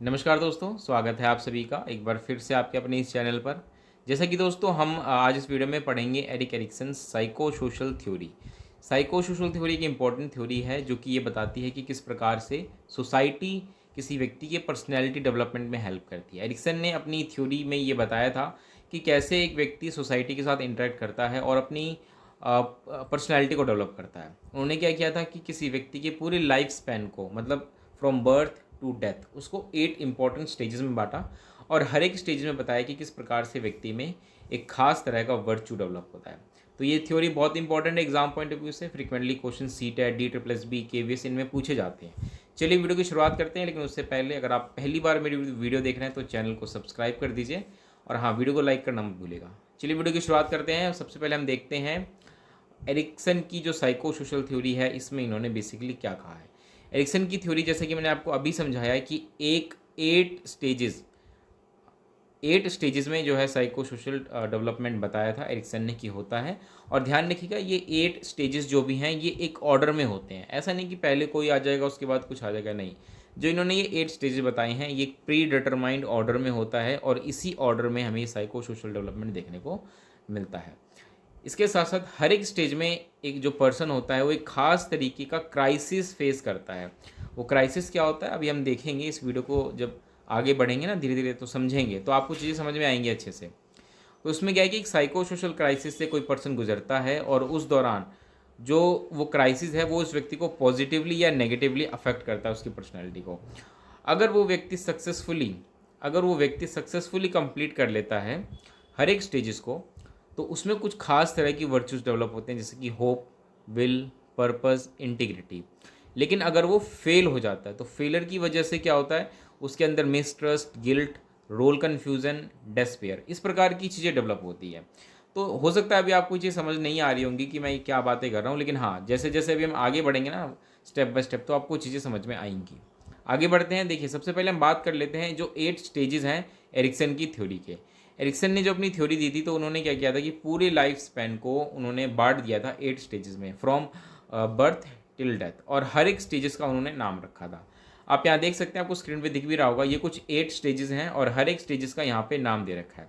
नमस्कार दोस्तों, स्वागत है आप सभी का एक बार फिर से आपके अपने इस चैनल पर। जैसा कि दोस्तों हम आज इस वीडियो में पढ़ेंगे Erik Erikson psycho social theory. Psycho social theory एक इम्पॉर्टेंट थ्योरी है जो कि ये बताती है कि किस प्रकार से सोसाइटी किसी व्यक्ति के पर्सनैलिटी डेवलपमेंट में हेल्प करती है। एरिक्सन ने अपनी थ्योरी में ये बताया था कि कैसे एक व्यक्ति सोसाइटी के साथ इंटरेक्ट करता है और अपनी पर्सनैलिटी को डेवलप करता है। उन्होंने क्या किया था कि किसी व्यक्ति के पूरे लाइफ स्पैन को मतलब फ्रॉम बर्थ टू डेथ उसको 8 इंपॉर्टेंट स्टेजेस में बांटा और हर एक स्टेज में बताया कि किस प्रकार से व्यक्ति में एक खास तरह का वर्चू डेवलप होता है। तो ये थ्योरी बहुत इंपॉर्टेंट है एग्जाम पॉइंट ऑफ व्यू से। Frequently question CTET DSSB KVS इनमें पूछे जाते हैं। चलिए वीडियो की शुरुआत करते हैं, लेकिन उससे पहले अगर आप पहली बार मेरी वीडियो देख रहे हैं तो चैनल को सब्सक्राइब कर दीजिए और हाँ, वीडियो को लाइक करना मत भूलिएगा। चलिए वीडियो की शुरुआत करते हैं। सबसे पहले हम देखते हैं एरिक्सन की जो साइको सोशल थ्योरी है इसमें इन्होंने बेसिकली क्या कहा है। एरिक्सन की थ्योरी जैसे कि मैंने आपको अभी समझाया है कि एक 8 स्टेजेस में जो है साइको सोशल डेवलपमेंट बताया था एरिक्सन ने कि होता है। और ध्यान रखिएगा ये 8 स्टेजेस जो भी हैं ये एक ऑर्डर में होते हैं। ऐसा नहीं कि पहले कोई आ जाएगा उसके बाद कुछ आ जाएगा, नहीं। जो इन्होंने ये 8 स्टेजेस बताए हैं ये प्री डिटरमाइंड ऑर्डर में होता है और इसी ऑर्डर में हमें साइको सोशल डेवलपमेंट देखने को मिलता है। इसके साथ साथ हर एक स्टेज में एक जो पर्सन होता है वो एक खास तरीके का क्राइसिस फेस करता है। वो क्राइसिस क्या होता है अभी हम देखेंगे। इस वीडियो को जब आगे बढ़ेंगे ना धीरे धीरे तो समझेंगे, तो आपको चीज़ें समझ में आएंगी अच्छे से। तो उसमें क्या है कि एक साइको सोशल क्राइसिस से कोई पर्सन गुजरता है और उस दौरान जो वो क्राइसिस है वो उस व्यक्ति को पॉजिटिवली या नेगेटिवली अफेक्ट करता है उसकी पर्सनैलिटी को। अगर वो व्यक्ति सक्सेसफुली कंप्लीट कर लेता है हर एक स्टेजेस को, तो उसमें कुछ खास तरह की वर्चूज़ डेवलप होते हैं जैसे कि होप, विल, पर्पस, इंटीग्रिटी। लेकिन अगर वो फेल हो जाता है तो फेलर की वजह से क्या होता है उसके अंदर mistrust, guilt, role confusion, despair, इस प्रकार की चीज़ें डेवलप होती है। तो हो सकता है अभी आपको ये चीज़ समझ नहीं आ रही होंगी कि मैं क्या बातें कर रहा हूँ, लेकिन हाँ, जैसे जैसे अभी हम आगे बढ़ेंगे ना स्टेप बाय स्टेप तो आपको चीज़ें समझ में आएंगी। आगे बढ़ते हैं। देखिए सबसे पहले हम बात कर लेते हैं जो 8 स्टेजेस हैं एरिक्सन की थ्योरी के। एरिक्सन ने जो अपनी थ्योरी दी थी तो उन्होंने क्या किया था कि पूरे लाइफ स्पैन को उन्होंने बांट दिया था 8 स्टेजेस में, फ्रॉम बर्थ टिल डेथ, और हर एक स्टेजेस का उन्होंने नाम रखा था। आप यहाँ देख सकते हैं, आपको स्क्रीन पे दिख भी रहा होगा, ये कुछ 8 स्टेजेस हैं और हर एक स्टेजेस का यहाँ पे नाम दे रखा है।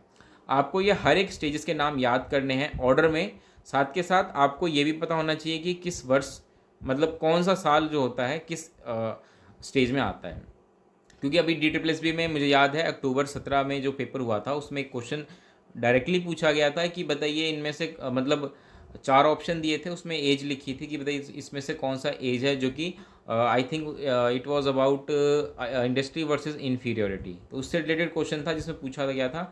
आपको ये हर एक स्टेजेस के नाम याद करने हैं ऑर्डर में। साथ के साथ आपको ये भी पता होना चाहिए कि किस वर्ष मतलब कौन सा साल जो होता है किस स्टेज में आता है। क्योंकि अभी DSSB में मुझे याद है अक्टूबर 17 में जो पेपर हुआ था उसमें एक क्वेश्चन डायरेक्टली पूछा गया था कि बताइए इनमें से मतलब 4 ऑप्शन दिए थे, उसमें एज लिखी थी कि बताइए इसमें से कौन सा एज है जो कि I think it was about industry versus inferiority. तो उससे रिलेटेड क्वेश्चन था जिसमें पूछा गया था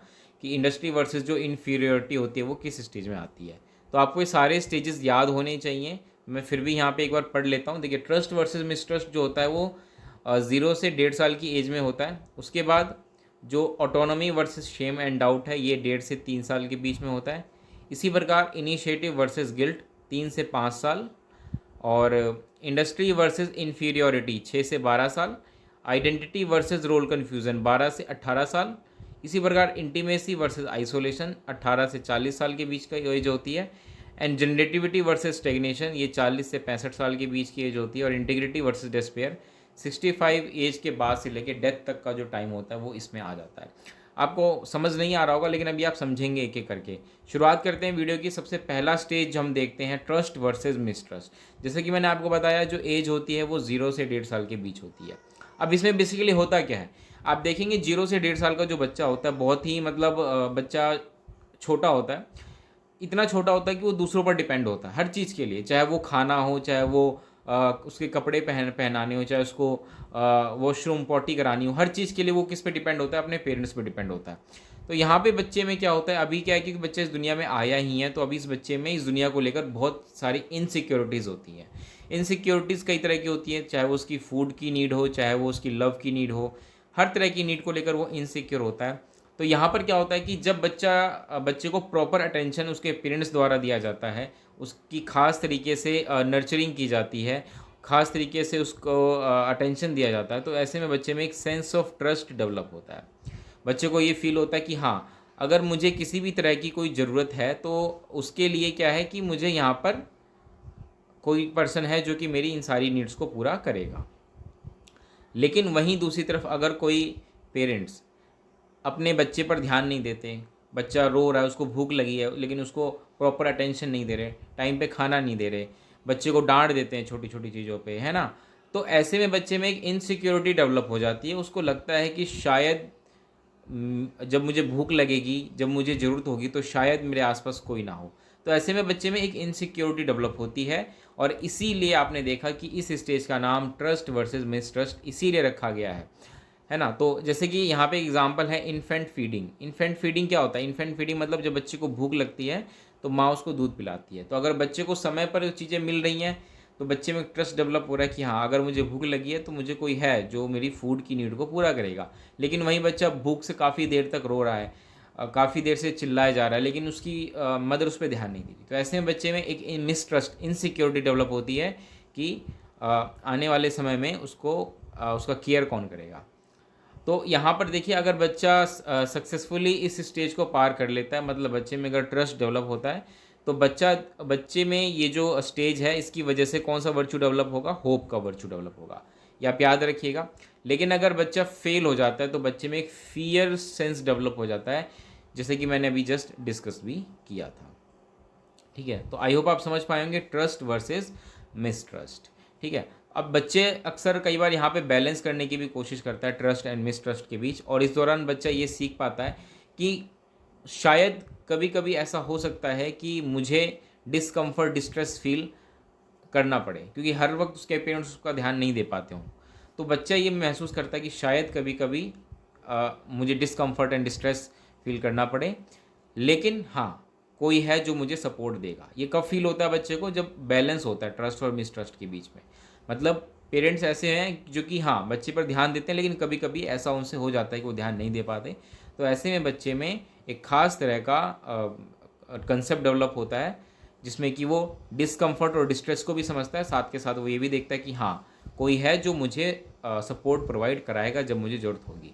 कि इंडस्ट्री वर्सेस जो इन्फीरियोरिटी होती है वो किस स्टेज में आती है। तो आपको ये सारे स्टेजेस याद होने चाहिए। मैं फिर भी यहाँ पे एक बार पढ़ लेता हूँ। देखिए ट्रस्ट वर्सेस मिसट्रस्ट जो होता है वो 0 से 1.5 साल की एज में होता है। उसके बाद जो autonomy versus shame and doubt है ये 1.5 से 3 साल के बीच में होता है। इसी प्रकार इनिशिएटिव वर्सेस गिल्ट 3 से 5 साल, और इंडस्ट्री वर्सेस इन्फीरियोरिटी 6 से 12 साल, आइडेंटिटी वर्सेस रोल कन्फ्यूज़न 12 से 18 साल। इसी प्रकार इंटीमेसी वर्सेस आइसोलेशन 18 से 40 साल के बीच का एज होती है। एंड जनरेटिविटी वर्सेस स्टेगनेशन ये 40 से 65 साल के बीच की एज होती है। और इंटीग्रिटी वर्सेस डेस्पेयर 65 एज के बाद से लेकर डेथ तक का जो टाइम होता है वो इसमें आ जाता है। आपको समझ नहीं आ रहा होगा लेकिन अभी आप समझेंगे एक एक करके। शुरुआत करते हैं वीडियो की। सबसे पहला स्टेज जो हम देखते हैं ट्रस्ट वर्सेस मिसट्रस्ट। जैसे कि मैंने आपको बताया जो एज होती है वो 0 से 1.5 साल के बीच होती है। अब इसमें बेसिकली होता क्या है, आप देखेंगे 0 से 1.5 साल का जो बच्चा होता है बहुत ही मतलब बच्चा छोटा होता है। इतना छोटा होता है कि वो दूसरों पर डिपेंड होता है हर चीज़ के लिए, चाहे वो खाना हो, चाहे वो उसके कपड़े पहनाने हो, चाहे उसको वॉशरूम पॉटी करानी हो, हर चीज़ के लिए वो किस पे डिपेंड होता है, अपने पेरेंट्स पे डिपेंड होता है। तो यहाँ पे बच्चे में क्या होता है, अभी क्या है कि बच्चे इस दुनिया में आया ही है तो अभी इस बच्चे में इस दुनिया को लेकर बहुत सारी इनसिक्योरिटीज़ होती हैं। इनसिक्योरिटीज़ कई तरह की होती हैं, चाहे वो उसकी फूड की नीड हो, चाहे वो उसकी लव की नीड हो, हर तरह की नीड को लेकर वो इनसिक्योर होता है। तो यहाँ पर क्या होता है कि जब बच्चे को प्रॉपर अटेंशन उसके पेरेंट्स द्वारा दिया जाता है, उसकी ख़ास तरीके से नर्चरिंग की जाती है, ख़ास तरीके से उसको अटेंशन दिया जाता है, तो ऐसे में बच्चे में एक सेंस ऑफ ट्रस्ट डेवलप होता है। बच्चे को ये फील होता है कि हाँ, अगर मुझे किसी भी तरह की कोई ज़रूरत है तो उसके लिए क्या है कि मुझे यहाँ पर कोई पर्सन है जो कि मेरी इन सारी नीड्स को पूरा करेगा। लेकिन वहीं दूसरी तरफ अगर कोई पेरेंट्स अपने बच्चे पर ध्यान नहीं देते, बच्चा रो रहा है, उसको भूख लगी है लेकिन उसको प्रॉपर अटेंशन नहीं दे रहे, टाइम पे खाना नहीं दे रहे, बच्चे को डांट देते हैं छोटी छोटी चीज़ों पे, है ना, तो ऐसे में बच्चे में एक इनसिक्योरिटी डेवलप हो जाती है। उसको लगता है कि शायद जब मुझे भूख लगेगी, जब मुझे ज़रूरत होगी तो शायद मेरे आसपास कोई ना हो। तो ऐसे में बच्चे में एक इनसिक्योरिटी डेवलप होती है, और इसीलिए आपने देखा कि इस स्टेज का नाम ट्रस्ट वर्सेस मिसट्रस्ट इसीलिए रखा गया है ना। तो जैसे कि यहाँ पे एग्जांपल है इन्फेंट फीडिंग। इन्फेंट फीडिंग क्या होता है? इन्फेंट फीडिंग मतलब जब बच्चे को भूख लगती है तो माँ उसको दूध पिलाती है। तो अगर बच्चे को समय पर चीज़ें मिल रही हैं तो बच्चे में ट्रस्ट डेवलप हो रहा है कि हाँ, अगर मुझे भूख लगी है तो मुझे कोई है जो मेरी फूड की नीड को पूरा करेगा। लेकिन वहीं बच्चा भूख से काफ़ी देर तक रो रहा है, काफ़ी देर से चिल्लाया जा रहा है, लेकिन उसकी मदर उस पर ध्यान नहीं दे रही। तो ऐसे में बच्चे में एक मिसट्रस्ट, इनसिक्योरिटी डेवलप होती है कि आने वाले समय में उसको उसका केयर कौन करेगा। तो यहाँ पर देखिए, अगर बच्चा सक्सेसफुली इस स्टेज को पार कर लेता है, मतलब बच्चे में अगर ट्रस्ट डेवलप होता है, तो बच्चे में ये जो स्टेज है इसकी वजह से कौन सा वर्चू डेवलप होगा? होप का वर्चू डेवलप होगा, ये आप याद रखिएगा। लेकिन अगर बच्चा फेल हो जाता है तो बच्चे में एक फियर सेंस डेवलप हो जाता है, जैसे कि मैंने अभी जस्ट डिस्कस भी किया था। ठीक है, तो आई होप आप समझ पाएंगे ट्रस्ट वर्सेस मिसट्रस्ट। ठीक है, अब बच्चे अक्सर कई बार यहाँ पे बैलेंस करने की भी कोशिश करता है ट्रस्ट एंड मिसट्रस्ट के बीच, और इस दौरान बच्चा ये सीख पाता है कि शायद कभी कभी ऐसा हो सकता है कि मुझे डिस्कम्फर्ट, डिस्ट्रेस फील करना पड़े, क्योंकि हर वक्त उसके पेरेंट्स उसका ध्यान नहीं दे पाते हों। तो बच्चा ये महसूस करता है कि शायद कभी कभी मुझे डिस्कम्फर्ट एंड डिस्ट्रेस फील करना पड़े, लेकिन हाँ, कोई है जो मुझे सपोर्ट देगा। ये कब फील होता है बच्चे को? जब बैलेंस होता है ट्रस्ट और मिसट्रस्ट के बीच में। मतलब पेरेंट्स ऐसे हैं जो कि हाँ, बच्चे पर ध्यान देते हैं, लेकिन कभी कभी ऐसा उनसे हो जाता है कि वो ध्यान नहीं दे पाते। तो ऐसे में बच्चे में एक ख़ास तरह का कंसेप्ट डेवलप होता है, जिसमें कि वो डिस्कम्फर्ट और डिस्ट्रेस को भी समझता है, साथ के साथ वो ये भी देखता है कि हाँ, कोई है जो मुझे सपोर्ट प्रोवाइड कराएगा जब मुझे ज़रूरत होगी।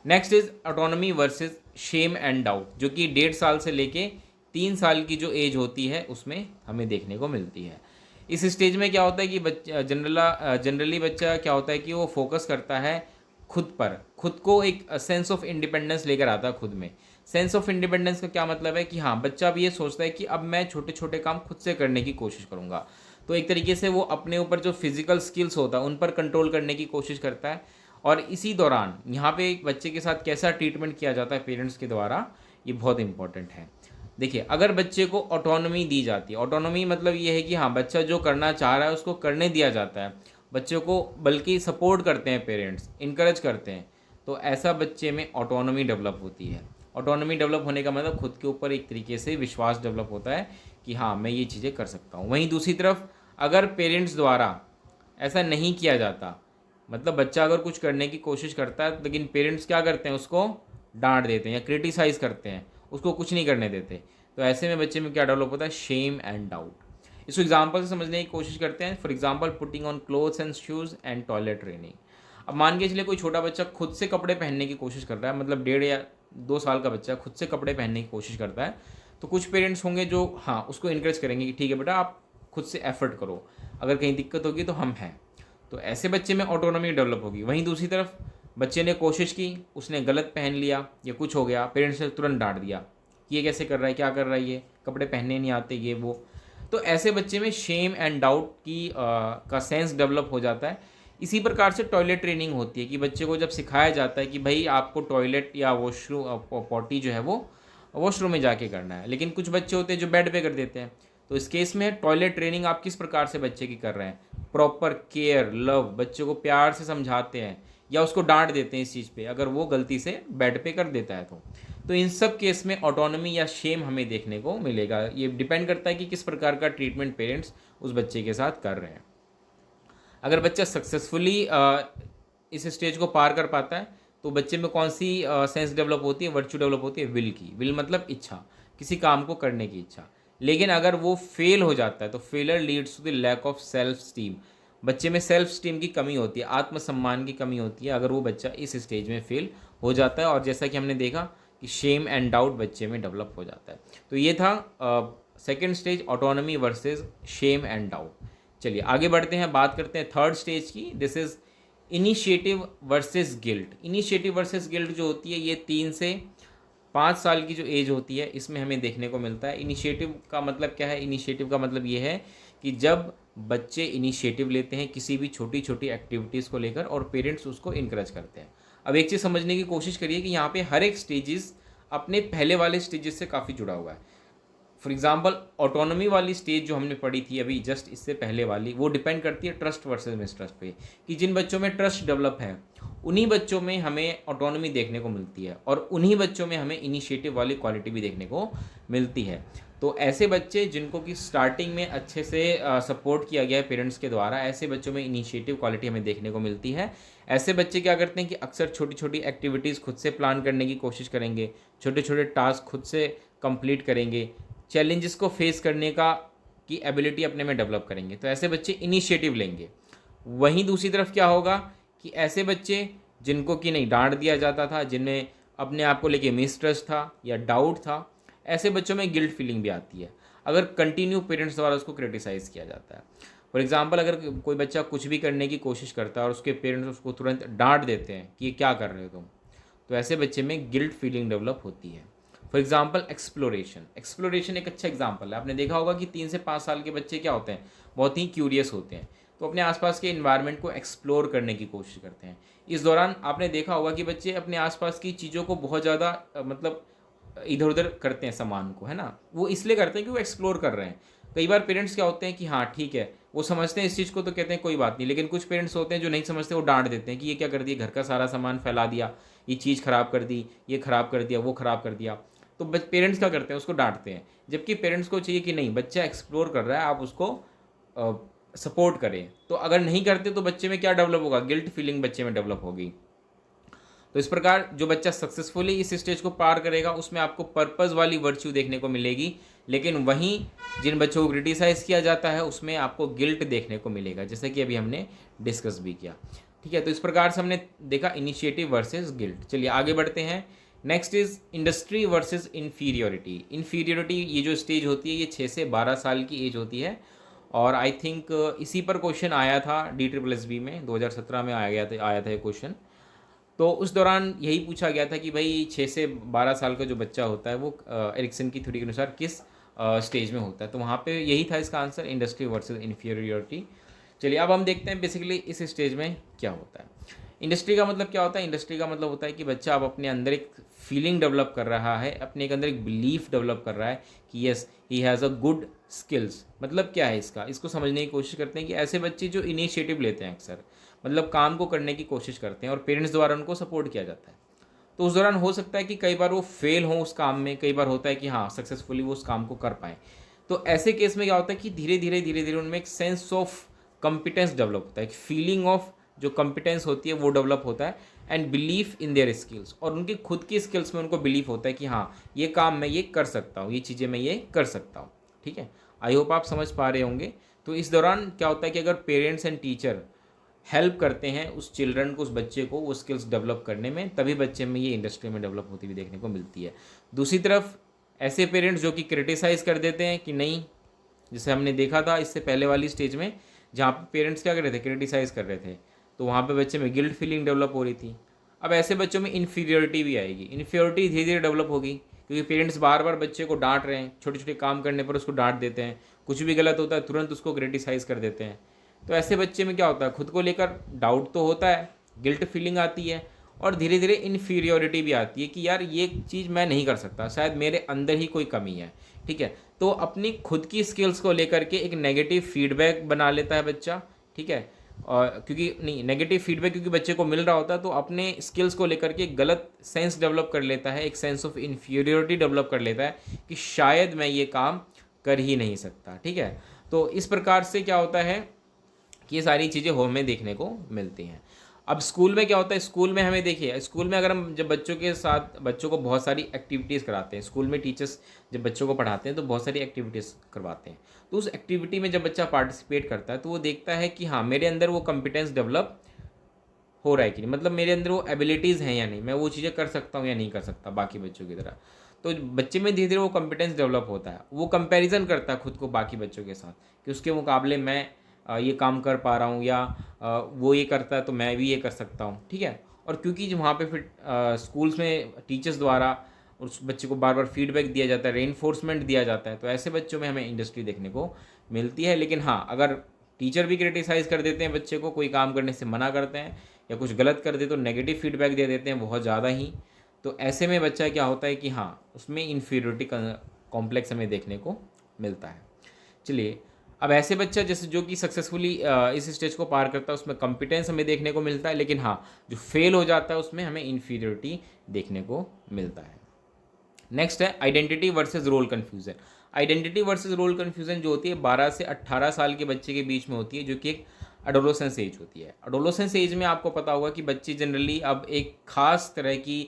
Next is autonomy versus shame and doubt, जो कि 1.5 साल से लेके 3 साल की जो एज होती है उसमें हमें देखने को मिलती है। इस स्टेज में क्या होता है कि बच्चा जनरली बच्चा क्या होता है कि वो फोकस करता है खुद पर, खुद को एक सेंस ऑफ इंडिपेंडेंस लेकर आता है खुद में। सेंस ऑफ इंडिपेंडेंस का क्या मतलब है कि हाँ, बच्चा अब ये सोचता है कि अब मैं छोटे छोटे काम खुद से करने की कोशिश करूँगा। तो एक तरीके से वो अपने ऊपर जो फिजिकल स्किल्स होता है उन पर कंट्रोल करने की कोशिश करता है। और इसी दौरान यहाँ पे एक बच्चे के साथ कैसा ट्रीटमेंट किया जाता है पेरेंट्स के द्वारा, ये बहुत इंपॉर्टेंट है। देखिए, अगर बच्चे को ऑटोनॉमी दी जाती है, ऑटोनॉमी मतलब ये है कि हाँ, बच्चा जो करना चाह रहा है उसको करने दिया जाता है, बच्चे को बल्कि सपोर्ट करते हैं पेरेंट्स, इनकरेज करते हैं, तो ऐसा बच्चे में ऑटोनॉमी डेवलप होती है। ऑटोनॉमी डेवलप होने का मतलब खुद के ऊपर एक तरीके से विश्वास डेवलप होता है कि हाँ, मैं ये चीज़ें कर सकता हूँ। वहीं दूसरी तरफ अगर पेरेंट्स द्वारा ऐसा नहीं किया जाता, मतलब बच्चा अगर कुछ करने की कोशिश करता है लेकिन पेरेंट्स क्या करते हैं, उसको डांट देते हैं या क्रिटिसाइज़ करते हैं, उसको कुछ नहीं करने देते, तो ऐसे में बच्चे में क्या डेवलप होता है? Shame and doubt. इसको एग्जाम्पल से समझने की कोशिश करते हैं। For example, putting on clothes and shoes and toilet training. अब मान के चलिए कोई छोटा बच्चा खुद से कपड़े पहनने की कोशिश कर रहा है, मतलब 1.5 या 2 साल का बच्चा खुद से कपड़े पहनने की कोशिश करता है, तो कुछ पेरेंट्स होंगे जो हाँ, उसको इनकरेज करेंगे कि ठीक है बेटा, आप खुद से एफर्ट करो, अगर कहीं दिक्कत होगी तो हम हैं। तो ऐसे बच्चे में ऑटोनॉमी डेवलप होगी। वहीं दूसरी तरफ बच्चे ने कोशिश की, उसने गलत पहन लिया या कुछ हो गया, पेरेंट्स ने तुरंत डांट दिया, ये कैसे कर रहा है, क्या कर रहा है, ये कपड़े पहनने नहीं आते, ये वो। तो ऐसे बच्चे में शेम एंड डाउट का सेंस डेवलप हो जाता है। इसी प्रकार से टॉयलेट ट्रेनिंग होती है कि बच्चे को जब सिखाया जाता है कि भाई आपको टॉयलेट या वॉशरूम, पॉटी जो है वो वॉशरूम में जाके करना है, लेकिन कुछ बच्चे होते हैं जो बेड पे कर देते हैं। तो इस केस में टॉयलेट ट्रेनिंग आप किस प्रकार से बच्चे की कर रहे हैं? प्रॉपर केयर, लव, बच्चे को प्यार से समझाते हैं या उसको डांट देते हैं इस चीज़ पे, अगर वो गलती से बेड पे कर देता है तो इन सब केस में ऑटोनॉमी या शेम हमें देखने को मिलेगा। ये डिपेंड करता है कि किस प्रकार का ट्रीटमेंट पेरेंट्स उस बच्चे के साथ कर रहे हैं। अगर बच्चा सक्सेसफुली इस स्टेज को पार कर पाता है तो बच्चे में कौन सी सेंस डेवलप होती है, वर्च्यू डेवलप होती है? विल की। विल मतलब इच्छा, किसी काम को करने की इच्छा। लेकिन अगर वो फेल हो जाता है तो failure leads to the lack of self esteem. बच्चे में सेल्फ स्टीम की कमी होती है, आत्मसम्मान की कमी होती है अगर वो बच्चा इस स्टेज में फेल हो जाता है। और जैसा कि हमने देखा कि शेम एंड डाउट बच्चे में डेवलप हो जाता है। तो ये था second stage, autonomy versus shame and doubt. चलिए आगे बढ़ते हैं, बात करते हैं थर्ड स्टेज की। This is initiative versus guilt. Initiative versus guilt जो होती है ये 3 से 5 साल की जो एज होती है इसमें हमें देखने को मिलता है। इनिशिएटिव का मतलब क्या है? इनिशिएटिव का मतलब ये है कि जब बच्चे इनिशिएटिव लेते हैं किसी भी छोटी छोटी एक्टिविटीज़ को लेकर और पेरेंट्स उसको इनकरेज करते हैं। अब एक चीज़ समझने की कोशिश करिए कि यहाँ पे हर एक स्टेजेस अपने पहले वाले स्टेजेस से काफ़ी जुड़ा हुआ है। फॉर एग्जाम्पल ऑटोनॉमी वाली स्टेज जो हमने पढ़ी थी अभी जस्ट इससे पहले वाली, वो डिपेंड करती है ट्रस्ट वर्सेस मिसट्रस्ट पे, कि जिन बच्चों में ट्रस्ट डेवलप है उन्हीं बच्चों में हमें ऑटोनॉमी देखने को मिलती है और उन्हीं बच्चों में हमें इनिशिएटिव वाली क्वालिटी भी देखने को मिलती है। तो ऐसे बच्चे जिनको कि स्टार्टिंग में अच्छे से सपोर्ट किया गया है पेरेंट्स के द्वारा, ऐसे बच्चों में इनिशिएटिव क्वालिटी हमें देखने को मिलती है। ऐसे बच्चे क्या करते हैं कि अक्सर छोटी छोटी एक्टिविटीज़ खुद से प्लान करने की कोशिश करेंगे, छोटे छोटे टास्क खुद से कंप्लीट करेंगे, चैलेंजेस को फेस करने की एबिलिटी अपने में डेवलप करेंगे। तो ऐसे बच्चे इनिशिएटिव लेंगे। वहीं दूसरी तरफ क्या होगा कि ऐसे बच्चे जिनको कि नहीं डांट दिया जाता था, जिनमें अपने आप को लेके मिसट्रस्ट था या डाउट था, ऐसे बच्चों में गिल्ट फीलिंग भी आती है अगर कंटिन्यू पेरेंट्स द्वारा उसको क्रिटिसाइज़ किया जाता है। फॉर एग्जांपल अगर कोई बच्चा कुछ भी करने की कोशिश करता है और उसके पेरेंट्स उसको तुरंत डांट देते हैं कि ये क्या कर रहे हो तुम, तो ऐसे बच्चे में गिल्ट फीलिंग डेवलप होती है। फॉर एग्जाम्पल एक्सप्लोरेशन एक अच्छा एग्जाम्पल है। आपने देखा होगा कि 3 से 5 साल के बच्चे क्या होते हैं, बहुत ही क्यूरियस होते हैं, तो अपने आसपास के इन्वायरमेंट को एक्सप्लोर करने की कोशिश करते हैं। इस दौरान आपने देखा होगा कि बच्चे अपने आसपास की चीज़ों को बहुत ज़्यादा मतलब इधर उधर करते हैं सामान को, है ना। वो इसलिए करते हैं कि वो एक्सप्लोर कर रहे हैं। कई बार पेरेंट्स क्या होते हैं कि हाँ ठीक है, वो समझते हैं इस चीज़ को तो कहते हैं कोई बात नहीं, लेकिन कुछ पेरेंट्स होते हैं जो नहीं समझते, वो डांट देते हैं कि ये क्या कर दिया, घर का सारा सामान फैला दिया, ये चीज़ ख़राब कर दी, ये ख़राब कर दिया, वो ख़राब कर दिया। तो पेरेंट्स क्या करते हैं, उसको डांटते हैं। जबकि पेरेंट्स को चाहिए कि नहीं, बच्चा एक्सप्लोर कर रहा है, आप उसको सपोर्ट करें। तो अगर नहीं करते तो बच्चे में क्या डेवलप होगा, गिल्ट फीलिंग बच्चे में डेवलप होगी। तो इस प्रकार जो बच्चा सक्सेसफुली इस स्टेज को पार करेगा उसमें आपको पर्पज़ वाली वर्च्यू देखने को मिलेगी, लेकिन वहीं जिन बच्चों को क्रिटिसाइज़ किया जाता है उसमें आपको गिल्ट देखने को मिलेगा, जैसे कि अभी हमने डिस्कस भी किया। ठीक है, तो इस प्रकार से हमने देखा इनिशिएटिव वर्सेस गिल्ट। चलिए आगे बढ़ते हैं। Next is industry versus inferiority. Inferiority ये जो स्टेज होती है ये 6 से 12 साल की एज होती है और आई थिंक इसी पर क्वेश्चन आया था DSSB में 2017 में आया था ये क्वेश्चन। तो उस दौरान यही पूछा गया था कि भाई 6 से 12 साल का जो बच्चा होता है वो एरिक्सन की थ्योरी के अनुसार किस स्टेज में होता है। तो वहाँ पे यही था इसका आंसर, इंडस्ट्री वर्सेस इन्फीरियोरिटी। चलिए अब हम देखते हैं बेसिकली इस स्टेज में क्या होता है। इंडस्ट्री का मतलब क्या होता है? इंडस्ट्री का मतलब होता है कि बच्चा अब अपने अंदर एक फीलिंग डेवलप कर रहा है, अपने के अंदर एक बिलीफ डेवलप कर रहा है कि yes he has a good skills. मतलब क्या है इसको समझने की कोशिश करते हैं कि ऐसे बच्चे जो इनिशिएटिव लेते हैं अक्सर, मतलब काम को करने की कोशिश करते हैं और पेरेंट्स द्वारा उनको सपोर्ट किया जाता है। तो उस दौरान हो सकता है कि कई बार वो फेल हों उस काम में, कई बार होता है कि हाँ सक्सेसफुली वो उस काम को कर पाएँ। तो ऐसे केस में क्या होता है कि धीरे धीरे उनमें एक सेंस ऑफ कॉम्पिटेंस डेवलप होता है, एक फीलिंग ऑफ जो कॉम्पिटेंस होती है वो डेवलप होता है and belief in their skills, और उनकी खुद की स्किल्स में उनको बिलीफ होता है कि हाँ ये काम मैं ये कर सकता हूँ, ये चीज़ें मैं ये कर सकता हूँ। ठीक है, आई होप आप समझ पा रहे होंगे। तो इस दौरान क्या होता है कि अगर पेरेंट्स एंड टीचर हेल्प करते हैं उस चिल्ड्रन को, उस बच्चे को वो स्किल्स डेवलप करने में, तभी बच्चे में ये इंडस्ट्री में डेवलप होती हुई देखने को मिलती है। दूसरी तरफ ऐसे पेरेंट्स जो कि क्रिटिसाइज़ कर देते हैं कि नहीं, जैसे हमने देखा था इससे पहले वाली स्टेज में जहाँ पे पेरेंट्स क्या कर रहे थे, क्रिटिसाइज़ कर रहे थे, तो वहाँ पे बच्चे में गिल्ट फीलिंग डेवलप हो रही थी। अब ऐसे बच्चों में इन्फीरियोरिटी भी आएगी, इन्फीरियोरिटी धीरे धीरे डेवलप होगी क्योंकि पेरेंट्स बार बार बच्चे को डांट रहे हैं, छोटे छोटे काम करने पर उसको डांट देते हैं, कुछ भी गलत होता है तुरंत उसको क्रिटिसाइज़ कर देते हैं। तो ऐसे बच्चे में क्या होता है, खुद को लेकर डाउट तो होता है, गिल्ट फीलिंग आती है और धीरे धीरे इन्फीरियोरिटी भी आती है कि यार ये चीज़ मैं नहीं कर सकता, शायद मेरे अंदर ही कोई कमी है। ठीक है, तो अपनी खुद की स्किल्स को लेकर के एक नेगेटिव फीडबैक बना लेता है बच्चा। ठीक है, और क्योंकि नहीं नेगेटिव फीडबैक क्योंकि बच्चे को मिल रहा होता है तो अपने स्किल्स को लेकर के गलत सेंस डेवलप कर लेता है, एक सेंस ऑफ इन्फीरियोरिटी डेवलप कर लेता है कि शायद मैं ये काम कर ही नहीं सकता। ठीक है, तो इस प्रकार से क्या होता है कि ये सारी चीज़ें हमें देखने को मिलती हैं। अब स्कूल में क्या होता है, स्कूल में हमें देखिए, स्कूल में अगर हम जब बच्चों के साथ बच्चों को बहुत सारी एक्टिविटीज़ कराते हैं, स्कूल में टीचर्स जब बच्चों को पढ़ाते हैं तो बहुत सारी एक्टिविटीज़ करवाते हैं। तो उस एक्टिविटी में जब बच्चा पार्टिसिपेट करता है तो वो देखता है कि हाँ मेरे अंदर वो कॉम्पिटेंस डेवलप हो रहा है कि नहीं, मतलब मेरे अंदर वो एबिलिटीज़ हैं या नहीं, मैं वो चीज़ें कर सकता हूँ या नहीं कर सकता बाकी बच्चों की तरह। तो बच्चे में धीरे धीरे वो कॉम्पिटेंस डेवलप होता है, वो कंपैरिजन करता है खुद को बाकी बच्चों के साथ कि उसके मुकाबले मैं ये काम कर पा रहा हूँ, या वो ये करता है तो मैं भी ये कर सकता हूँ, ठीक है। और क्योंकि जो वहाँ पे फिर स्कूल्स में टीचर्स द्वारा उस बच्चे को बार बार फीडबैक दिया जाता है, रेनफोर्समेंट दिया जाता है, तो ऐसे बच्चों में हमें इंडस्ट्री देखने को मिलती है। लेकिन हाँ, अगर टीचर भी क्रिटिसाइज़ कर देते हैं बच्चे को, कोई काम करने से मना करते हैं या कुछ गलत कर दे तो नेगेटिव फीडबैक दे देते हैं बहुत ज़्यादा ही, तो ऐसे में बच्चा क्या होता है कि हाँ, उसमें इन्फीरियरिटी कॉम्प्लेक्स हमें देखने को मिलता है। चलिए, अब ऐसे बच्चा जैसे जो कि सक्सेसफुली इस स्टेज को पार करता है उसमें कॉम्पिटेंस हमें देखने को मिलता है, लेकिन हाँ, जो फेल हो जाता है उसमें हमें इन्फीरियरिटी देखने को मिलता है। नेक्स्ट है identity versus role confusion. Identity versus role confusion जो होती है 12 से 18 साल के बच्चे के बीच में होती है, जो कि एक एडोलेसेंस एज होती है। एडोलेसेंस एज में आपको पता होगा कि बच्चे जनरली अब एक खास तरह की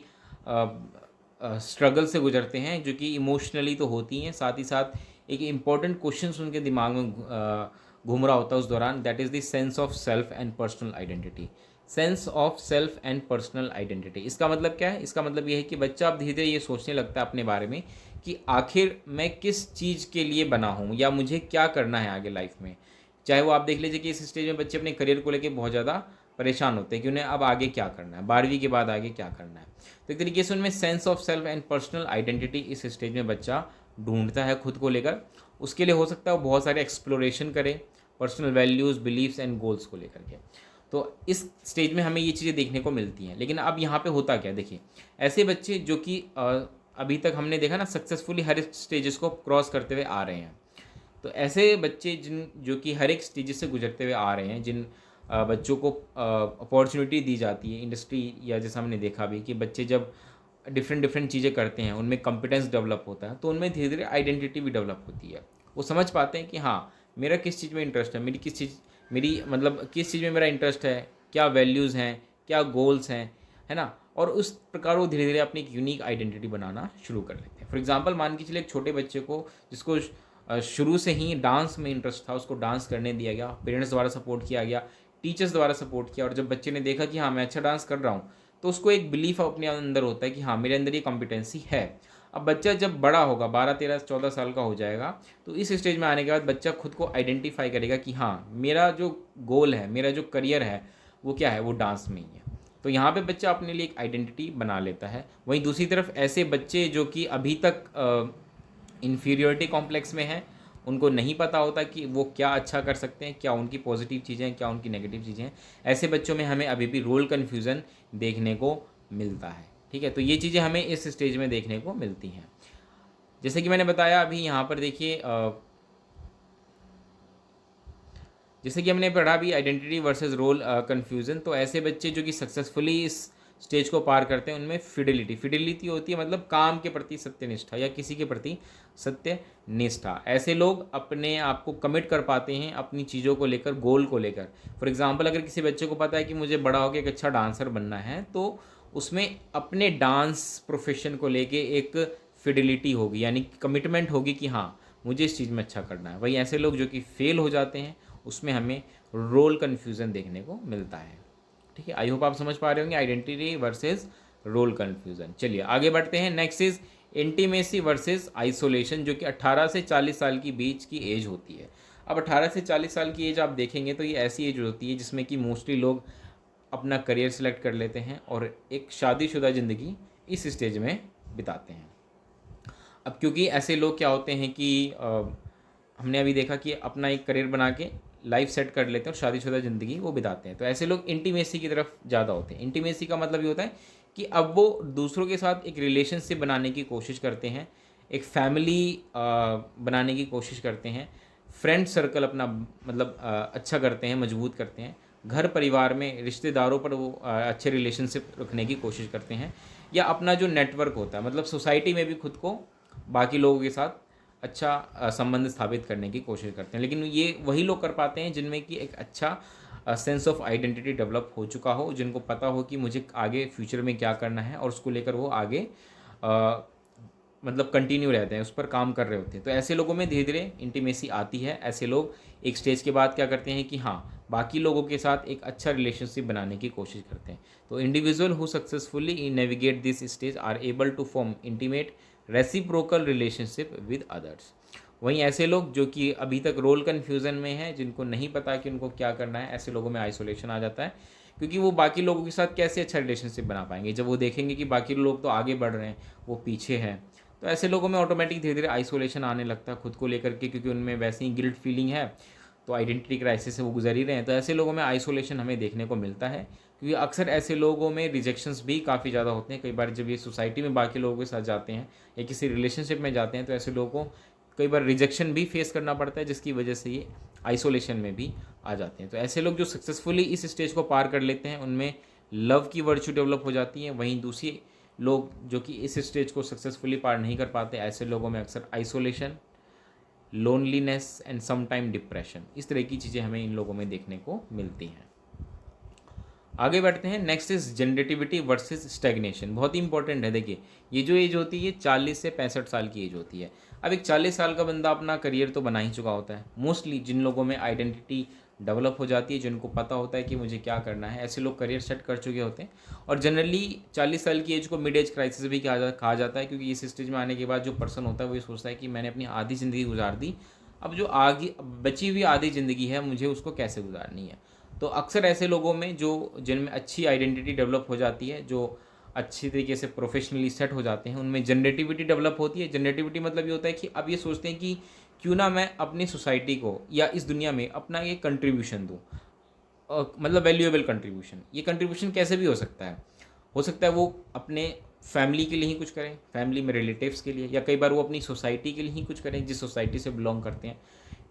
स्ट्रगल से गुजरते हैं, जो कि इमोशनली तो होती हैं, साथ ही साथ एक इम्पॉर्टेंट क्वेश्चन उनके दिमाग में घूम रहा होता है उस दौरान, that is the sense of self and personal identity. Sense of self and personal identity, इसका मतलब क्या है? इसका मतलब ये है कि बच्चा अब धीरे धीरे ये सोचने लगता है अपने बारे में कि आखिर मैं किस चीज़ के लिए बना हूँ, या मुझे क्या करना है आगे लाइफ में। चाहे वो आप देख लीजिए कि इस स्टेज में बच्चे अपने करियर को लेकर बहुत ज़्यादा परेशान होते हैं कि उन्हें अब आगे क्या करना है, 12वीं के बाद आगे क्या करना है। तो एक तरीके से उनमें sense of self and personal identity इस स्टेज में बच्चा ढूंढता है खुद को लेकर। उसके लिए हो सकता है वो बहुत सारे एक्सप्लोरेशन करे personal values, beliefs and goals को लेकर के। तो इस स्टेज में हमें ये चीज़ें देखने को मिलती हैं। लेकिन अब यहाँ पे होता क्या, देखिए, ऐसे बच्चे जो कि अभी तक हमने देखा ना सक्सेसफुली हर एक स्टेजेस को क्रॉस करते हुए आ रहे हैं, तो ऐसे बच्चे जो कि हर एक स्टेजेस से गुजरते हुए आ रहे हैं, जिन बच्चों को अपॉर्चुनिटी दी जाती है इंडस्ट्री, या जैसा हमने देखा भी कि बच्चे जब डिफरेंट डिफरेंट चीज़ें करते हैं उनमें कॉम्पिटेंस डेवलप होता है, तो उनमें धीरे धीरे आइडेंटिटी भी डेवलप होती है। वो समझ पाते हैं कि हाँ, मेरा किस चीज़ में इंटरेस्ट है, मेरी मतलब किस चीज़ में मेरा इंटरेस्ट है, क्या वैल्यूज़ हैं, क्या गोल्स हैं, है ना। और उस प्रकार वो धीरे धीरे अपनी एक यूनिक आइडेंटिटी बनाना शुरू कर लेते हैं। फॉर एग्जांपल, मान के चलिए एक छोटे बच्चे को जिसको शुरू से ही डांस में इंटरेस्ट था, उसको डांस करने दिया गया, पेरेंट्स द्वारा सपोर्ट किया गया, टीचर्स द्वारा सपोर्ट किया, और जब बच्चे ने देखा कि हाँ, मैं अच्छा डांस कर रहा हूँ, तो उसको एक बिलीफ अपने अंदर होता है कि हाँ, मेरे अंदर ये कॉम्पिटेंसी है। अब बच्चा जब बड़ा होगा, 12, 13, 14 साल का हो जाएगा, तो इस स्टेज में आने के बाद बच्चा खुद को आइडेंटिफाई करेगा कि हाँ, मेरा जो गोल है, मेरा जो करियर है, वो क्या है, वो डांस में ही है। तो यहाँ पे बच्चा अपने लिए एक आइडेंटिटी बना लेता है। वहीं दूसरी तरफ ऐसे बच्चे जो कि अभी तक इन्फीरियरिटी कॉम्प्लेक्स में हैं, उनको नहीं पता होता कि वो क्या अच्छा कर सकते हैं, क्या उनकी पॉजिटिव चीज़ें हैं, क्या उनकी नेगेटिव चीज़ें हैं, ऐसे बच्चों में हमें अभी भी रोल कन्फ्यूज़न देखने को मिलता है। ठीक है, तो ये चीज़ें हमें इस स्टेज में देखने को मिलती हैं। जैसे कि मैंने बताया अभी यहाँ पर देखिए, जैसे कि हमने पढ़ा भी आइडेंटिटी वर्सेस रोल कन्फ्यूज़न, तो ऐसे बच्चे जो कि सक्सेसफुली इस स्टेज को पार करते हैं उनमें फिडिलिटी होती है, मतलब काम के प्रति सत्यनिष्ठा या किसी के प्रति सत्यनिष्ठा। ऐसे लोग अपने आप को कमिट कर पाते हैं अपनी चीज़ों को लेकर, गोल को लेकर। फॉर एग्जांपल, अगर किसी बच्चे को पता है कि मुझे बड़ा होकर एक अच्छा डांसर बनना है, तो उसमें अपने डांस प्रोफेशन को लेके एक फिडिलिटी होगी, यानी कमिटमेंट होगी कि हाँ, मुझे इस चीज़ में अच्छा करना है। वहीं ऐसे लोग जो कि फेल हो जाते हैं, उसमें हमें रोल कन्फ्यूज़न देखने को मिलता है। ठीक है, आई होप आप समझ पा रहे होंगे आइडेंटिटी वर्सेस रोल कन्फ्यूज़न। चलिए आगे बढ़ते हैं। Next is intimacy versus isolation, जो कि 18 से 40 साल की बीच की एज होती है। अब 18 से 40 साल की एज आप देखेंगे तो ये ऐसी एज होती है जिसमें कि मोस्टली लोग अपना करियर सेलेक्ट कर लेते हैं और एक शादीशुदा ज़िंदगी इस स्टेज में बिताते हैं। अब क्योंकि ऐसे लोग क्या होते हैं कि हमने अभी देखा कि अपना एक करियर बना के लाइफ सेट कर लेते हैं और शादीशुदा ज़िंदगी वो बिताते हैं, तो ऐसे लोग इंटीमेसी की तरफ ज़्यादा होते हैं। इंटीमेसी का मतलब ये होता है कि अब वो दूसरों के साथ एक रिलेशनशिप बनाने की कोशिश करते हैं, एक फैमिली बनाने की कोशिश करते हैं, फ्रेंड सर्कल अपना मतलब अच्छा करते हैं, मजबूत करते हैं, घर परिवार में रिश्तेदारों पर वो अच्छे रिलेशनशिप रखने की कोशिश करते हैं, या अपना जो नेटवर्क होता है, मतलब सोसाइटी में भी खुद को बाकी लोगों के साथ अच्छा संबंध स्थापित करने की कोशिश करते हैं। लेकिन ये वही लोग कर पाते हैं जिनमें कि एक अच्छा सेंस ऑफ आइडेंटिटी डेवलप हो चुका हो, जिनको पता हो कि मुझे आगे फ्यूचर में क्या करना है और उसको लेकर वो आगे मतलब कंटिन्यू रहते हैं, उस पर काम कर रहे होते हैं। तो ऐसे लोगों में धीरे धीरे इंटीमेसी आती है। ऐसे लोग एक स्टेज के बाद क्या करते हैं कि हाँ, बाकी लोगों के साथ एक अच्छा रिलेशनशिप बनाने की कोशिश करते हैं। तो individual who successfully navigate this stage are able to form intimate reciprocal relationship with others. वहीं ऐसे लोग जो कि अभी तक रोल कन्फ्यूज़न में हैं, जिनको नहीं पता कि उनको क्या करना है, ऐसे लोगों में आइसोलेशन आ जाता है, क्योंकि वो बाकी लोगों के साथ कैसे अच्छा रिलेशनशिप बना पाएंगे जब वो देखेंगे कि बाकी लोग तो आगे बढ़ रहे हैं, वो पीछे हैं। तो ऐसे लोगों में ऑटोमेटिक धीरे धीरे आइसोलेशन आने लगता है खुद को लेकर के, क्योंकि उनमें वैसे ही गिल्ट फीलिंग है, तो आइडेंटिटी क्राइसिस से वो गुजर ही रहे हैं। तो ऐसे लोगों में आइसोलेशन हमें देखने को मिलता है, क्योंकि अक्सर ऐसे लोगों में रिजेक्शंस भी काफ़ी ज़्यादा होते हैं। कई बार जब ये सोसाइटी में बाकी लोगों के साथ जाते हैं या किसी रिलेशनशिप में जाते हैं, तो ऐसे लोगों को कई बार रिजेक्शन भी फेस करना पड़ता है, जिसकी वजह से ये आइसोलेशन में भी आ जाते हैं। तो ऐसे लोग जो सक्सेसफुली इस स्टेज को पार कर लेते हैं, उनमें लव की वर्च्यू डेवलप हो जाती है। वहीं दूसरी लोग जो कि इस स्टेज को सक्सेसफुली पार नहीं कर पाते, ऐसे लोगों में अक्सर isolation, loneliness and some time depression, इस तरह की चीज़ें हमें इन लोगों में देखने को मिलती हैं। आगे बढ़ते हैं। Next is generativity versus stagnation. बहुत ही इंपॉर्टेंट है। देखिए, ये जो एज होती है 40 से 65 साल की एज होती है। अब एक 40 साल का बंदा अपना करियर तो बना ही चुका होता है। मोस्टली जिन लोगों में आइडेंटिटी डेवलप हो जाती है, जिनको पता होता है कि मुझे क्या करना है, ऐसे लोग करियर सेट कर चुके होते हैं। और जनरली 40 साल की एज को मिड एज क्राइसिस भी कहा जाता है, क्योंकि इस स्टेज में आने के बाद जो पर्सन होता है वो ये सोचता है कि मैंने अपनी आधी ज़िंदगी गुजार दी, अब जो आगे बची हुई आधी ज़िंदगी है मुझे उसको कैसे गुजारनी है। तो अक्सर ऐसे लोगों में जो जिनमें अच्छी आइडेंटिटी डेवलप हो जाती है, जो अच्छी तरीके से प्रोफेशनली सेट हो जाते हैं, उनमें जनरेटिविटी डेवलप होती है। जनरेटिविटी मतलब ये होता है कि अब ये सोचते हैं कि क्यों ना मैं अपनी सोसाइटी को या इस दुनिया में अपना ये कंट्रीब्यूशन दूँ, मतलब वैल्यूएबल कंट्रीब्यूशन। ये कंट्रीब्यूशन कैसे भी हो सकता है वो अपने फैमिली के लिए ही कुछ करें, फैमिली में रिलेटिव्स के लिए, या कई बार वो अपनी सोसाइटी के लिए ही कुछ करें जिस सोसाइटी से बिलोंग करते हैं,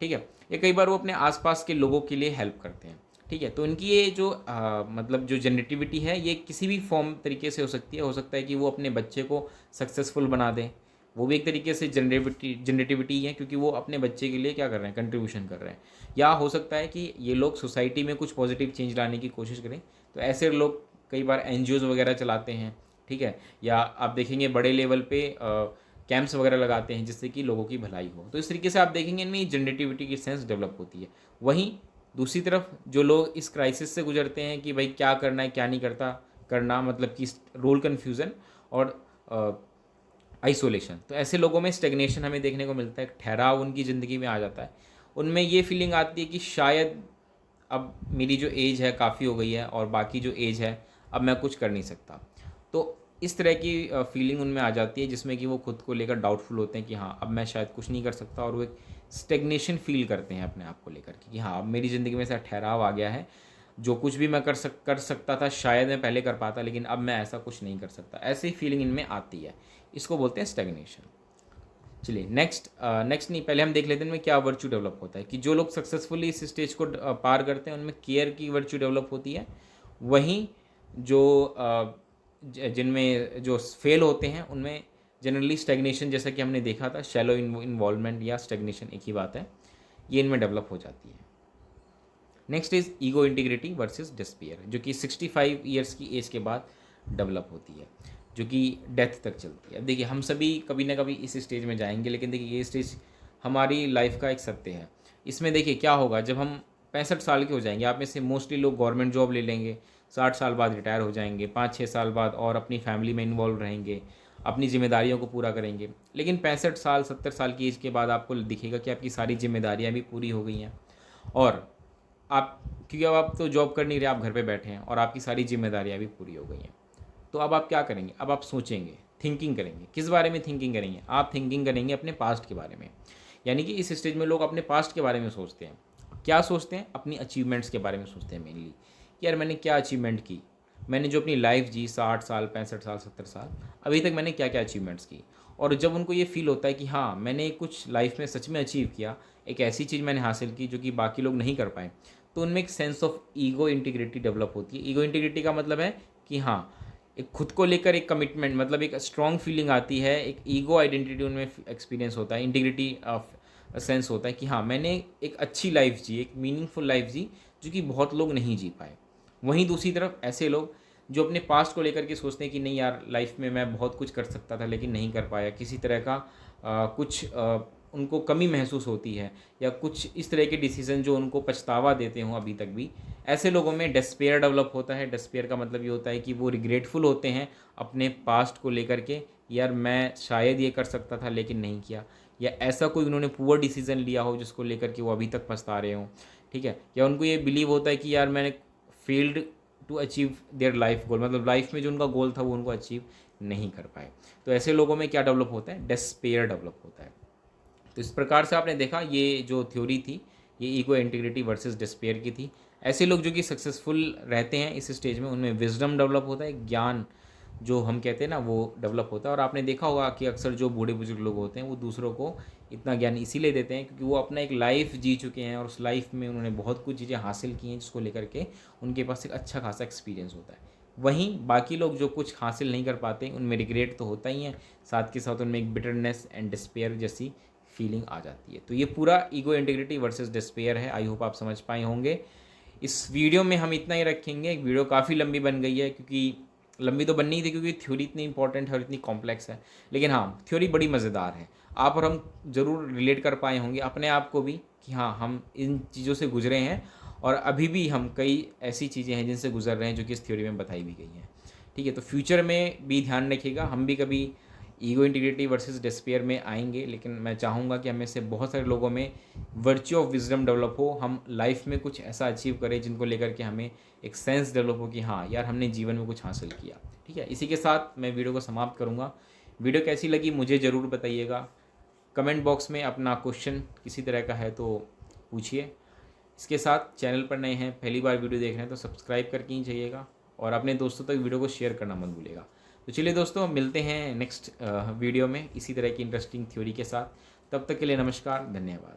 ठीक है, या कई बार वो अपने आसपास के लोगों के लिए हेल्प करते हैं, ठीक है। तो इनकी ये जो मतलब जो जनरेटिविटी है, ये किसी भी फॉर्म तरीके से हो सकती है। हो सकता है कि वो अपने बच्चे को सक्सेसफुल बना दें, वो भी एक तरीके से जनरेटिविटी है, क्योंकि वो अपने बच्चे के लिए क्या कर रहे हैं, कंट्रीब्यूशन कर रहे हैं। या हो सकता है कि ये लोग सोसाइटी में कुछ पॉजिटिव चेंज लाने की कोशिश करें। तो ऐसे लोग कई बार एनजीओज़ वगैरह चलाते हैं, ठीक है, या आप देखेंगे बड़े लेवल पे कैंप्स वगैरह लगाते हैं जिससे कि लोगों की भलाई हो। तो इस तरीके से आप देखेंगे इनमें जनरेटिविटी की सेंस डेवलप होती है। वहीं दूसरी तरफ जो लोग इस क्राइसिस से गुजरते हैं कि भाई क्या करना है क्या नहीं करना, मतलब कि रोल कन्फ्यूज़न और आइसोलेशन, तो ऐसे लोगों में स्टेग्नेशन हमें देखने को मिलता है। ठहराव उनकी ज़िंदगी में आ जाता है। उनमें ये फीलिंग आती है कि शायद अब मेरी जो एज है काफ़ी हो गई है और बाकी जो एज है अब मैं कुछ कर नहीं सकता। तो इस तरह की फीलिंग उनमें आ जाती है, जिसमें कि वो खुद को लेकर डाउटफुल होते हैं कि हाँ अब मैं शायद कुछ नहीं कर सकता, और वो एक स्टेग्नेशन फील करते हैं अपने आप को लेकर कि हाँ अब मेरी ज़िंदगी में ऐसा ठहराव आ गया है, जो कुछ भी मैं कर सकता था शायद मैं पहले कर पाता, लेकिन अब मैं ऐसा कुछ नहीं कर सकता। ऐसी फीलिंग इनमें आती है, इसको बोलते हैं स्टेग्नेशन। चलिए नेक्स्ट नहीं, पहले हम देख लेते हैं इनमें क्या वर्च्यू डेवलप होता है। कि जो लोग सक्सेसफुली इस स्टेज को पार करते हैं, उनमें केयर की वर्च्यू डेवलप होती है। वहीं जो जिनमें जो फेल होते हैं, उनमें जनरली स्टेग्नेशन, जैसा कि हमने देखा था, शैलो इन्वॉल्वमेंट या स्टेग्नेशन एक ही बात है, ये इनमें डेवलप हो जाती है। Next is ego integrity versus despair, जो कि 65 ईयर्स की एज के बाद डेवलप होती है, जो कि डेथ तक चलती है। अब देखिए, हम सभी कभी ना कभी इस स्टेज में जाएंगे, लेकिन देखिए ये स्टेज हमारी लाइफ का एक सत्य है। इसमें देखिए क्या होगा, जब हम 65 साल के हो जाएंगे, आप में से मोस्टली लोग गवर्नमेंट जॉब ले लेंगे, 60 साल बाद रिटायर हो जाएंगे, 5-6 साल बाद और अपनी फैमिली में इन्वॉल्व रहेंगे, अपनी जिम्मेदारियों को पूरा करेंगे। लेकिन 65 साल 70 साल की एज के बाद आपको दिखेगा कि आपकी सारी जिम्मेदारियाँ भी पूरी हो गई हैं, और आप, क्योंकि अब आप तो जॉब कर नहीं रहे, आप घर पे बैठे हैं और आपकी सारी जिम्मेदारियाँ भी पूरी हो गई हैं। तो अब आप क्या करेंगे, अब आप सोचेंगे, थिंकिंग करेंगे। किस बारे में थिंकिंग करेंगे, आप थिंकिंग करेंगे अपने पास्ट के बारे में। यानी कि इस स्टेज में लोग अपने पास्ट के बारे में सोचते हैं। क्या सोचते हैं, अपनी अचीवमेंट्स के बारे में सोचते हैं मेनली, कि यार मैंने क्या अचीवमेंट की, मैंने जो अपनी लाइफ जी 60 साल 65 साल 70 साल अभी तक मैंने क्या क्या अचीवमेंट्स की। और जब उनको ये फील होता है कि हाँ मैंने कुछ लाइफ में सच में अचीव किया, एक ऐसी चीज़ मैंने हासिल की जो कि बाकी लोग नहीं कर पाए, तो उनमें एक sense of ego integrity develop होती है। ईगो इंटीग्रिटी का मतलब है कि हाँ, एक खुद को लेकर एक कमिटमेंट, मतलब एक स्ट्रॉन्ग फीलिंग आती है, एक ईगो आइडेंटिटी उनमें एक्सपीरियंस होता है, इंटीग्रिटी ऑफ सेंस होता है कि हाँ मैंने एक अच्छी लाइफ जी, एक मीनिंगफुल लाइफ जी, जो कि बहुत लोग नहीं जी पाए। वहीं दूसरी तरफ ऐसे लोग जो अपने पास्ट को लेकर के सोचते हैं कि नहीं यार, लाइफ में मैं बहुत कुछ कर सकता था लेकिन नहीं कर पाया, किसी तरह का उनको कमी महसूस होती है, या कुछ इस तरह के डिसीजन जो उनको पछतावा देते हों अभी तक भी, ऐसे लोगों में डेस्पेयर डेवलप होता है। डेस्पेयर का मतलब ये होता है कि वो रिग्रेटफुल होते हैं अपने पास्ट को लेकर के, यार मैं शायद ये कर सकता था लेकिन नहीं किया, या ऐसा कोई उन्होंने पुअर डिसीजन लिया हो जिसको लेकर के वो अभी तक पछता रहे हों, ठीक है, या उनको ये बिलीव होता है कि यार मैंने failed to achieve their life goal, मतलब लाइफ में जो उनका गोल था वो उनको अचीव नहीं कर पाए। तो ऐसे लोगों में क्या डेवलप होता है, डेस्पेयर डेवलप होता है। तो इस प्रकार से आपने देखा ये जो थ्योरी थी ये ईगो इंटीग्रिटी वर्सेस डिस्पेयर की थी। ऐसे लोग जो कि सक्सेसफुल रहते हैं इस स्टेज में उनमें विजडम डेवलप होता है, ज्ञान जो हम कहते हैं ना वो डेवलप होता है। और आपने देखा होगा कि अक्सर जो बूढ़े बुजुर्ग लोग होते हैं वो दूसरों को इतना ज्ञान इसीलिए देते हैं क्योंकि वो अपना एक लाइफ जी चुके हैं और उस लाइफ में उन्होंने बहुत कुछ चीज़ें हासिल की हैं जिसको लेकर के उनके पास एक अच्छा खासा एक्सपीरियंस होता है। वहीं बाकी लोग जो कुछ हासिल नहीं कर पाते उनमें रिग्रेट तो होता ही है, साथ के साथ उनमें एक बिटरनेस एंड डिस्पेयर जैसी फीलिंग आ जाती है। तो ये पूरा ईगो इंटीग्रिटी वर्सेस डिस्पेयर है। आई होप आप समझ पाए होंगे। इस वीडियो में हम इतना ही रखेंगे। वीडियो काफ़ी लंबी बन गई है क्योंकि लंबी तो बननी ही थी क्योंकि थ्योरी इतनी इंपॉर्टेंट है और इतनी कॉम्प्लेक्स है, लेकिन हाँ थ्योरी बड़ी मज़ेदार है। आप और हम ज़रूर रिलेट कर पाए होंगे अपने आप को भी कि हाँ हम इन चीज़ों से गुजरे हैं और अभी भी हम कई ऐसी चीज़ें हैं जिनसे गुजर रहे हैं जो कि इस थ्योरी में बताई भी गई हैं। ठीक है, तो फ्यूचर में भी ध्यान रखिएगा, हम भी कभी ईगो इंटीग्रिटी वर्सेस डिस्पेयर में आएंगे, लेकिन मैं चाहूँगा कि हमें से बहुत सारे लोगों में वर्च्यू ऑफ विजडम डेवलप हो, हम लाइफ में कुछ ऐसा अचीव करें जिनको लेकर के हमें एक सेंस डेवलप हो कि हाँ यार हमने जीवन में कुछ हासिल किया। ठीक है, इसी के साथ मैं वीडियो को समाप्त करूँगा। वीडियो कैसी लगी मुझे ज़रूर बताइएगा। कमेंट बॉक्स में अपना क्वेश्चन किसी तरह का है तो पूछिए। इसके साथ चैनल पर नए हैं, पहली बार वीडियो देख रहे हैं तो सब्सक्राइब करके ही जाइएगा और अपने दोस्तों तक वीडियो को शेयर करना मत भूलिएगा। तो चलिए दोस्तों, मिलते हैं नेक्स्ट वीडियो में इसी तरह की इंटरेस्टिंग थ्योरी के साथ। तब तक के लिए नमस्कार, धन्यवाद।